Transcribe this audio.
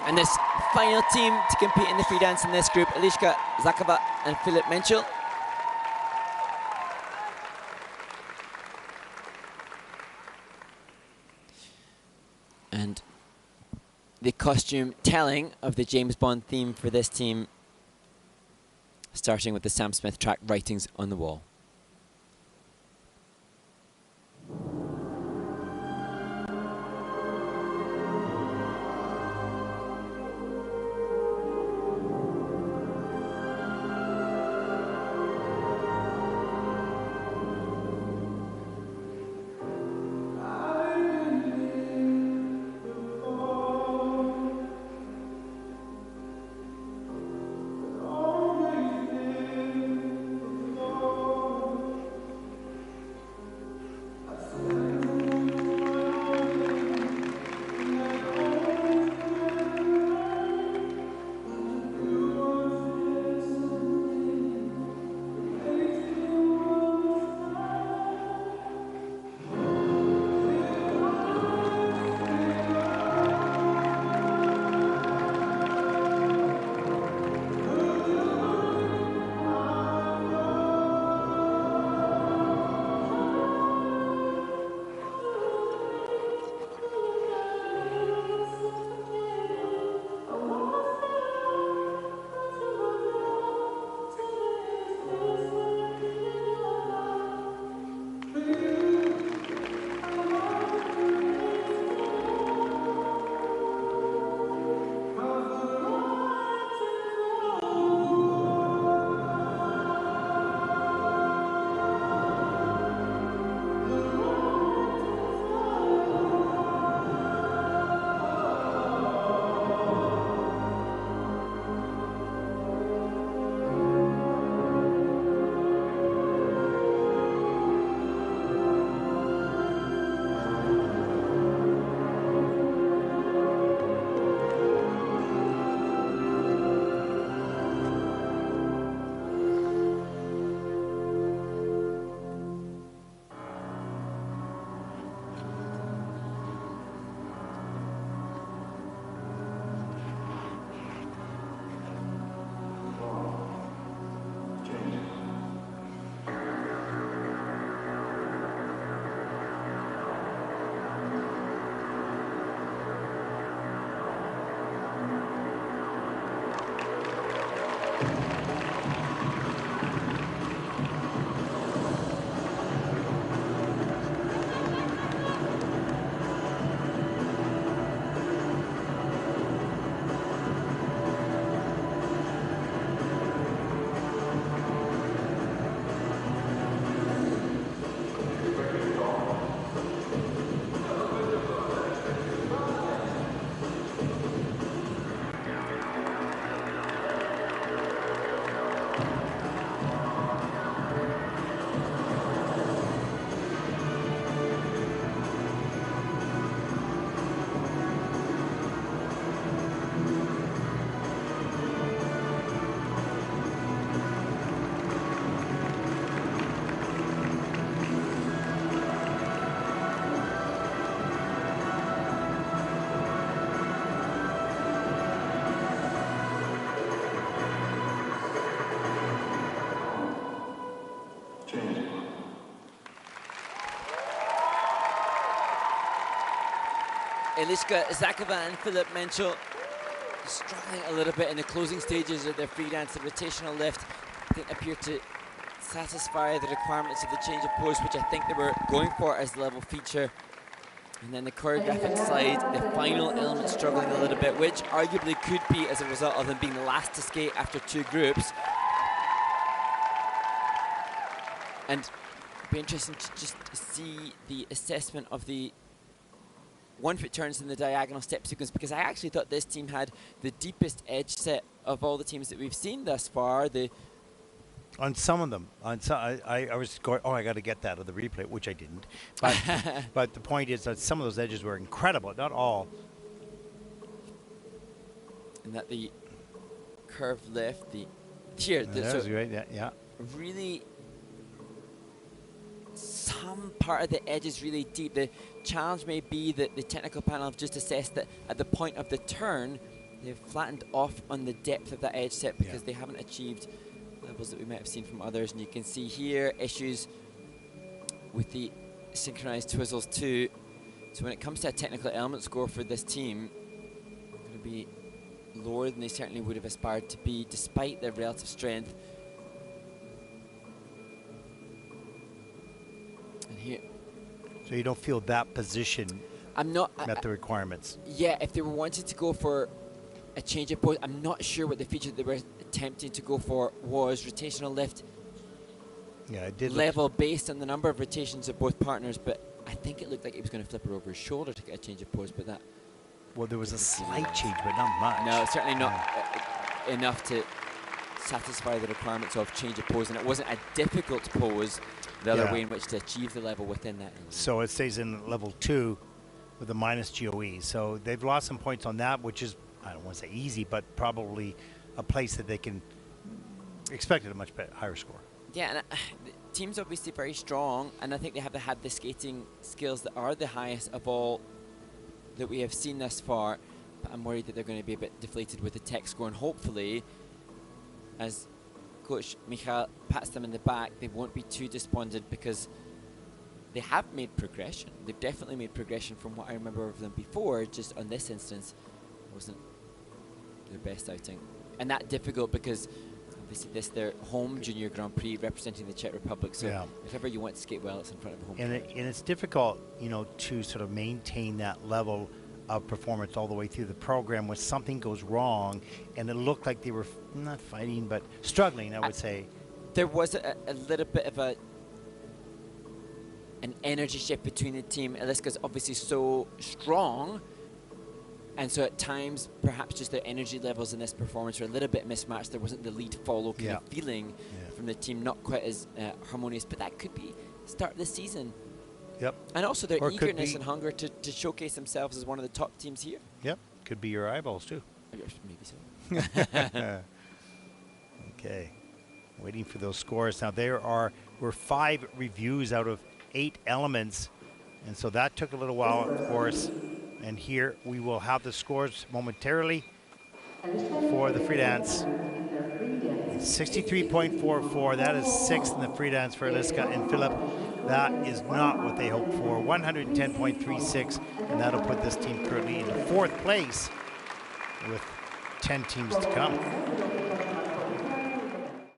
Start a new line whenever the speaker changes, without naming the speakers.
And this final team to compete in the free dance in this group, Eliska, ZAKOVA and Filip MECL. And the costume telling of the James Bond theme for this team, starting with the Sam Smith track Writings on the Wall. Eliska, ZAKOVA and Filip MECL struggling a little bit in the closing stages of their free dance. The rotational lift, I think, appeared to satisfy the requirements of the change of pose, which I think they were going for as the level feature. And then the choreographic slide, the final element struggling a little bit, which arguably could be as a result of them being the last to skate after two groups. And it'd be interesting to just see the assessment of the one-foot turns in the diagonal step sequence, because I actually thought this team had the deepest edge set of all the teams that we've seen thus far.
On some of them, I was going, oh, I got to get that of the replay, which I didn't. But, but the point is that some of those edges were incredible, not all.
And that the curve lift, that was
great, yeah.
Really some part of the edge is really deep. The challenge may be that the technical panel have just assessed that at the point of the turn, they've flattened off on the depth of that edge set because they haven't achieved levels that we might have seen from others. And you can see here issues with the synchronized twizzles too. So when it comes to a technical element score for this team, it's going to be lower than they certainly would have aspired to be, despite their relative strength. And here,
so you don't feel that position met the requirements?
Yeah, if they were wanting to go for a change of pose, I'm not sure what the feature they were attempting to go for was. Rotational lift.
Yeah, it did
level based on the number of rotations of both partners, but I think it looked like he was going to flip her over his shoulder to get a change of pose, but that...
Well, there was a slight change, but not much.
No, certainly not enough to satisfy the requirements of change of pose, and it wasn't a difficult pose, the other way in which to achieve the level within that.
So it stays in level 2 with a minus GOE. So they've lost some points on that, which is, I don't want to say easy, but probably a place that they can expect a much higher score. Yeah,
and the team's obviously very strong, and I think they have had the skating skills that are the highest of all that we have seen thus far. But I'm worried that they're going to be a bit deflated with the tech score, and hopefully, as Coach MECL pats them in the back, they won't be too despondent because they have made progression. They've definitely made progression from what I remember of them before. Just on this instance, it wasn't their best outing, and that difficult because obviously this their home junior Grand Prix representing the Czech Republic. So if ever you want to skate well, it's in front of home. And
it's difficult, you know, to sort of maintain that level of performance all the way through the program when something goes wrong, and it looked like they were not fighting but struggling, I would say.
There was a little bit of an energy shift between the team. Eliska's obviously so strong, and so at times perhaps just their energy levels in this performance were a little bit mismatched. There wasn't the lead follow kind of feeling from the team, not quite as harmonious, but that could be the start of the season.
Yep.
And also their eagerness and hunger to showcase themselves as one of the top teams here.
Yep. Could be your eyeballs too.
Maybe so.
Okay. Waiting for those scores. Now we're 5 reviews out of 8 elements. And so that took a little while, of course. And here we will have the scores momentarily for the free dance. 63.44, that is 6th in the free dance for Eliska and Filip. That is not what they hoped for. 110.36, and that'll put this team currently in 4th place with 10 teams to come.